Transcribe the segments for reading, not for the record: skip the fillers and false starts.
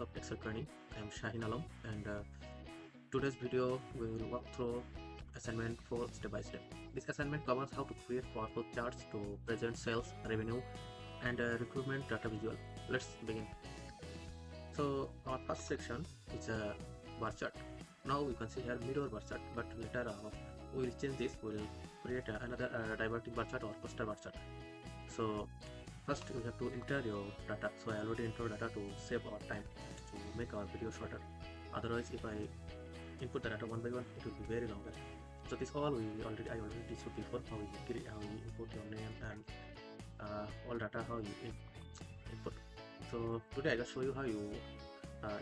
of Excel Training. I am Shahin Alam, and today's video we will walk through assignment 4 step by step. This assignment covers how to create powerful charts to present sales, revenue, and recruitment data visual. Let's begin. So our first section is a bar chart. Now we can see here mirror bar chart, but later we will change this. We will create another diverting bar chart or poster bar chart. So first we have to enter your data. So I already entered data to save our time to make our video shorter. Otherwise, if I input the data one by one, it will be very longer. So this all I already teach you before how you input your name and all data how you input. So today I just show you how you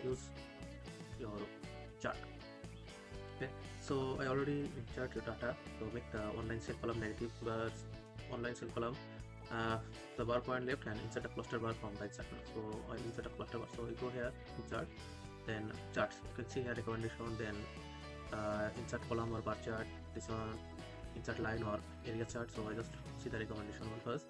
use your chart. Okay, so I already insert your data to make the online sale column negative bars, online sale column the bar point left, and insert a cluster bar from right side. So I insert a cluster bar. So we go here, insert, then charts. You can see here recommendation, then insert column or bar chart. This one insert line or area chart. So I just see the recommendation one first.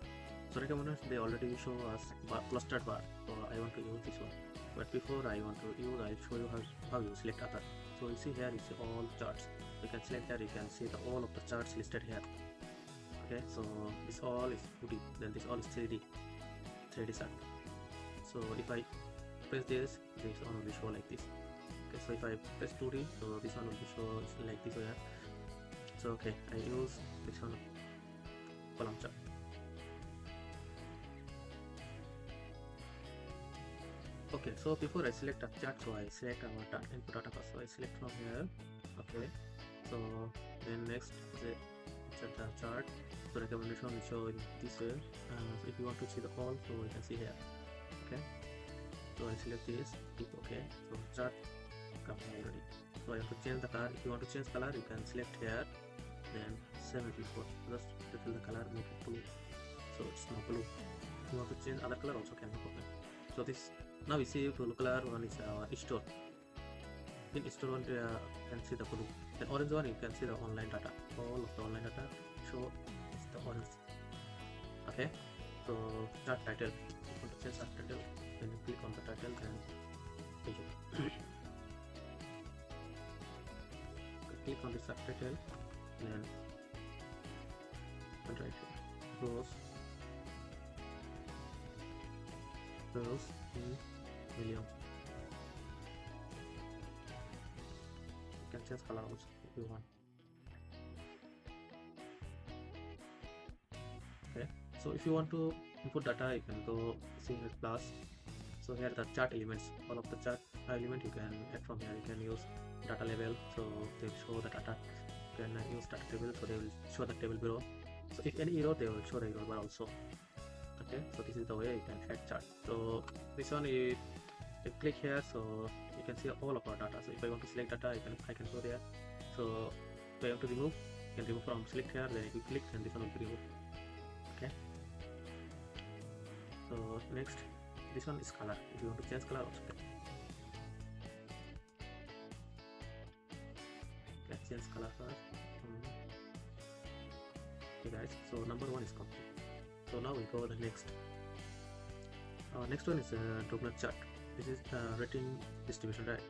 So recommendation they already show us clustered bar. So I want to use this one. But before I want to use, I'll show you how you select other. So you see here is all charts. You can select here. You can see the all of the charts listed here. Okay, so this all is 2D, then this all is 3D chart. So if I press this one will be show like this. Okay, so if I press 2D, so this one will be show like this way. So okay, I use this one column chart. Okay, so before I select a chart, so I select our input data first. So I select from here. Okay, so then next insert the chart. So recommendation will show in this way. So if you want to see the all, so you can see here. Okay, so I select this, click OK. So chart comes already. So I have to change the color. If you want to change color, you can select here, then same as before. Just fill the color, make it blue. So it's now blue. If you want to change other color, also can be okay. So this now we see blue color one is our store. In store one you can see the blue. Then orange one you can see the online data. All of the online data show is the orange. Okay, so chart title. If you want to change chart title, then you click on the title and click on the subtitle, then write rows in million. You can change color also if you want. Okay, so if you want to input data, you can go see here plus. So here the chart elements, all of the chart element you can add from here. You can use data label, so they will show the data. You can use data table, so they will show the table below. So if any error, they will show the error bar also. Okay, so this is the way you can add chart. So this one you click here, so you can see all of our data. So if I want to select data, I can go there. So if I want to remove, you can remove from select here, then if you click, then this one will be removed. Okay, so next this one is color. If you want to change color also, okay, change color first. Okay guys, so number one is complete. So now we go the next. Next one is a donut chart. This is the rating distribution, right?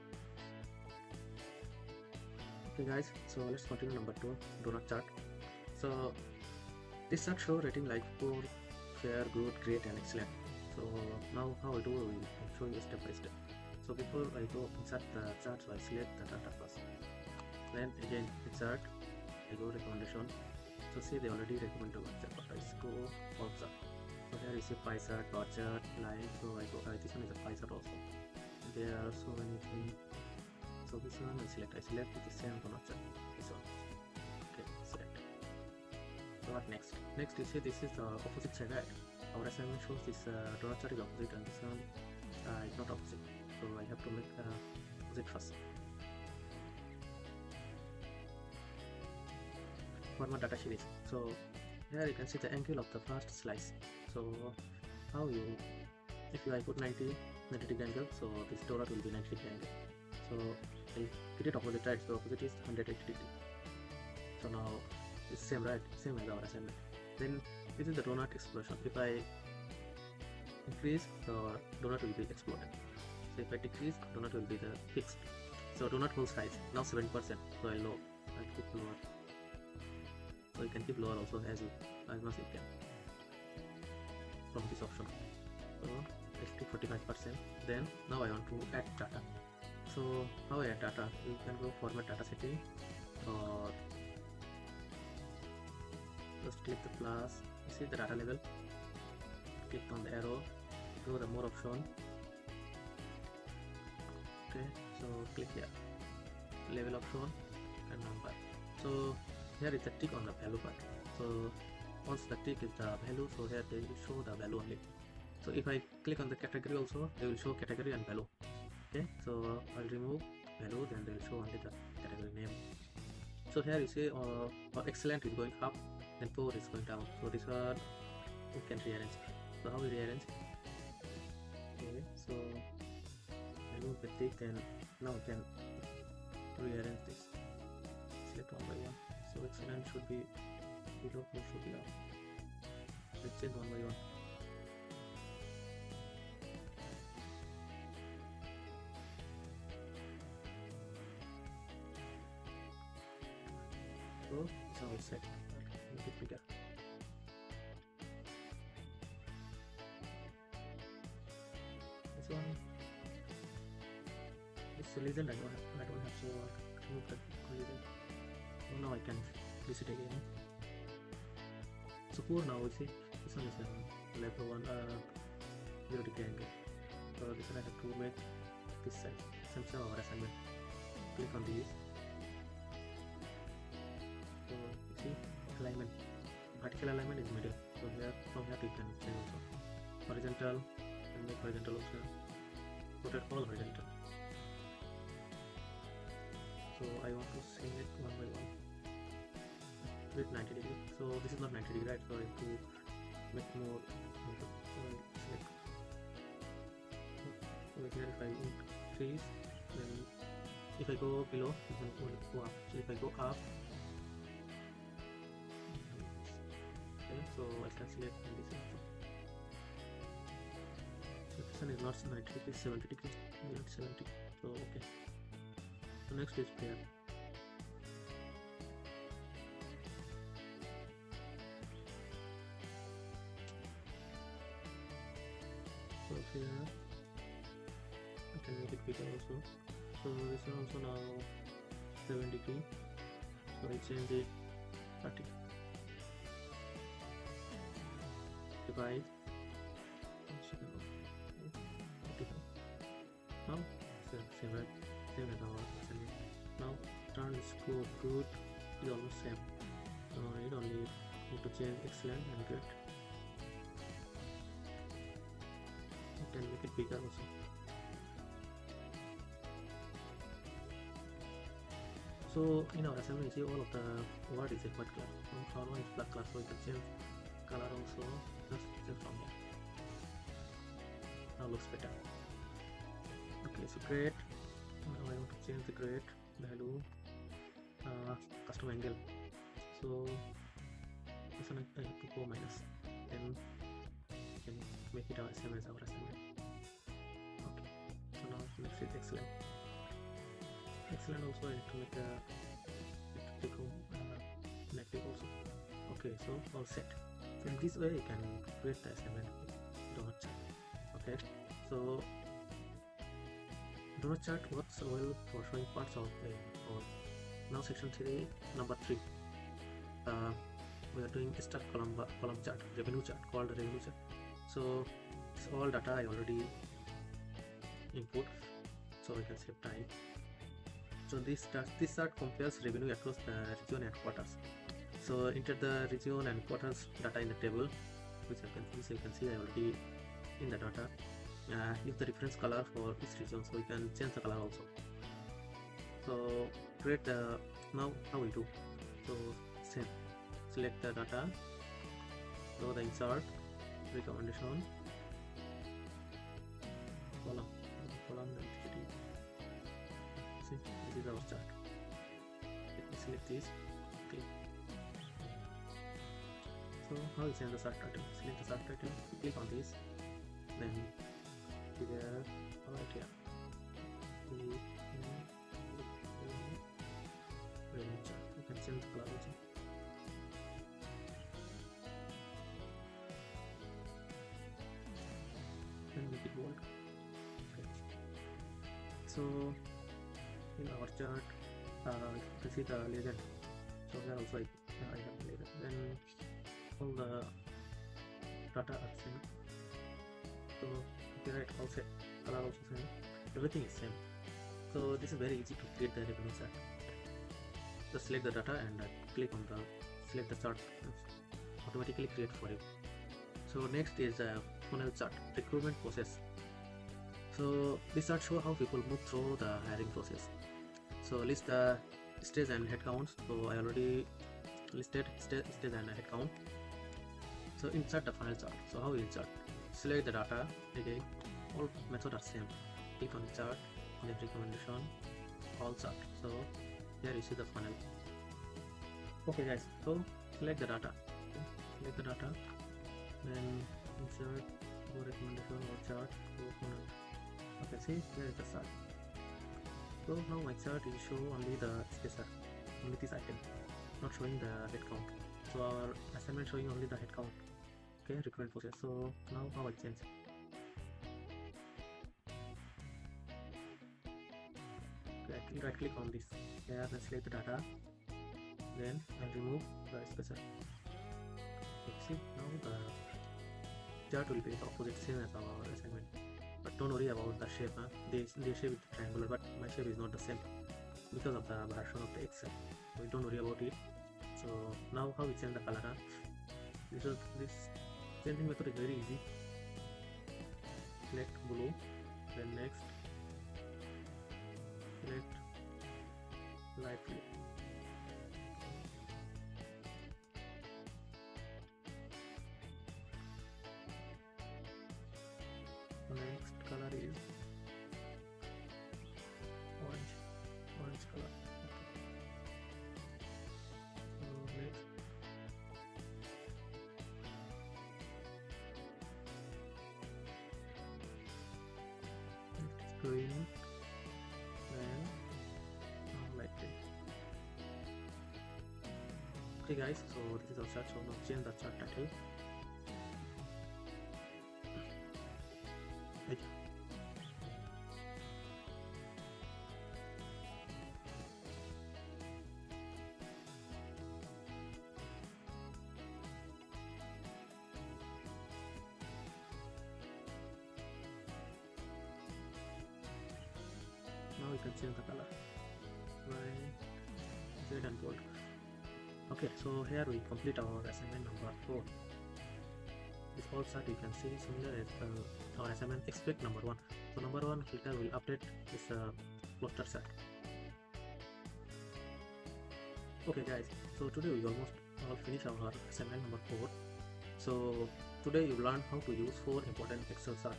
Okay guys, so let's continue number 2, donut chart. So this chart show rating like poor, fair, good, great, and excellent. So now how I do, I will show you step by step. So before I go insert the chart, so I select the data first. Then again insert, I go recommendation. So see they already recommend one chart, but I go all chart. So here is a pie chart, bar chart, line. So I go this one is a pie chart also. There are so many things. So this one I select with the same donut chart. This one. Okay, select. So what next? Next you see this is the opposite side, right? Our assignment shows this donut chart is opposite and this one is not opposite. So I have to make opposite first. One more data series. So here you can see the angle of the first slice. So how you, if I put 90 degree angle, so this donut will be 90 degree angle. So I create opposite, right? So opposite is 180 degree. So now it's same, right? Same as our assignment. Then this is the donut explosion. If I increase, the donut will be exploded. So if I decrease, donut will be the fixed. So donut whole size now 7%. So I'll keep lower. So you can keep lower also as much you can from this option. So let's take 45%. Then now I want to add data. So how I add data? You can go format data setting, or just click the plus, see the data level, click on the arrow, go the more option. Okay, so click here, level option and number. So here is the tick on the value part. So once the tick is the value, so here they will show the value only. So if I click on the category also, they will show category and value. Okay, so I'll remove value, then they will show only the category name. So here you see excellent is going up, then poor is going down. So this one we can rearrange. So how we rearrange? Okay, so remove the tick, then now we can rearrange this. Select one by one. So excellent should be below, poor should be up. Let's change one by one. So it's all set. Make it bigger. This one, this legend I don't have, so I'll remove the legend. So now I can visit again. So poor now we see this one is the level 1 0 degree angle. So this one I have to make this size. Same our assignment. Click on this. So you see alignment, vertical alignment is middle. So here from here you can change also horizontal and make horizontal also. Rotate all horizontal. So I want to select one by one with 90 degree. So this is not 90 degree, right? So I have to make more. So select. So here if I increase, then if I go below, it will go up. So if I go up, okay, so I can select this also. So this one is not 90 degrees, 70 degrees, not 70. So okay. So next is pair. So here I can make it bigger also. So this one also now 7 degree. So I change it 30. Divide. Now same as our assignment. Now turn scope good is almost same. It only need to change excellent and good. You can make it bigger also. So in our assignment, you see all of the word is a white color. From one is black color, so you can change color also. Just change from here. Now looks better. Okay, so grade. Now I want to change the grade value. Custom angle. So this one I have to go minus. Then can make it our same as our assignment. Okay. So now it makes it excellent. Excellent also I have to make a become negative also. Okay, so all set. So in this way you can create the assignment donut chart. Okay, so donut chart works well for showing parts of a whole. Now section 3, number 3. We are doing a start column chart, revenue chart, called revenue chart. So it's all data I already input, so I can save time. So this chart compares revenue across the region and quarters. So enter the region and quarters data in the table, which you can see I already in the data. Use the reference color for each region, so you can change the color also. So create the, now how we do. So same, select the data, go the insert, recommendation, column entity. See, this is our chart. Let me select this. Okay. So how you change the chart title? Select the chart title, click on this, then here, right here. You can change the color also. And make it bold. Okay. So in our chart, you can see the legend. So here also I have the legend. Then all the data are same. So copyright also, color also same. Everything is same. So this is very easy to create the revenue chart. Just select the data and click on the select the chart, automatically create for you. So next is a funnel chart, recruitment process. So this chart show how people move through the hiring process. So list the stage and head counts. So I already listed stage and head count. So insert the funnel chart. So how you insert? Select the data. Again, all methods are same. Click on chart, then recommendation, all chart. So here you see the funnel. Okay guys, so select the data. Okay. Select the data, then insert, go recommendation, or chart, go funnel. Okay, see here is the chart. So now my chart will show only the spacer, only this item, not showing the head count. So our assignment showing only the head count. Okay, recruitment process. So now how I change? Okay, right click on this. Here I select the data. Then I'll remove the spacer. Okay, see now the chart will be the opposite same as our assignment. But don't worry about the shape. They shape is triangular, but my shape is not the same because of the version of the Excel. So don't worry about it. So now how we change the color? This changing method is very easy. Select blue, then next select light blue. Next color is orange color. Okay. So next green, then light green. Okay guys, so this is our chart. So now change the chart title. Now you can change the color, red and gold. Okay, so here we complete our assignment number 4. This whole chart you can see similar as our assignment expect number 1. So number 1 filter will update this cluster chart. Okay guys, so today we almost all finish our assignment number 4. So today you learned how to use 4 important Excel chart.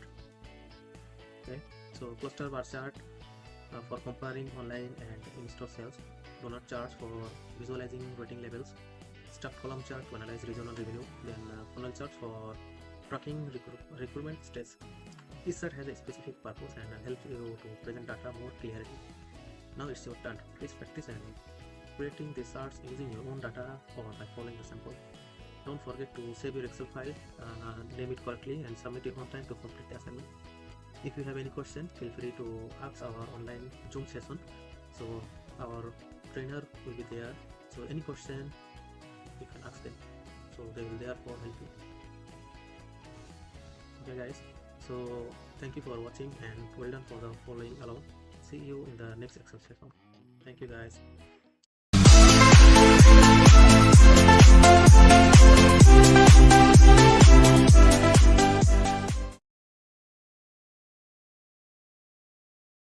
Okay, so cluster bar chart for comparing online and in-store sales, donut charts for visualizing rating levels, stacked column chart to analyze regional revenue, then funnel chart for tracking recruitment stage. This chart has a specific purpose and helps you to present data more clearly. Now it's your turn. Please practice and creating these charts using your own data or by following the sample. Don't forget to save your Excel file, name it correctly, and submit it on time to complete the assignment. If you have any question, feel free to ask our online Zoom session. So our trainer will be there. So any question you can ask them. So they will therefore help you. Okay guys. So thank you for watching and well done for the following along. See you in the next Excel session. Thank you guys.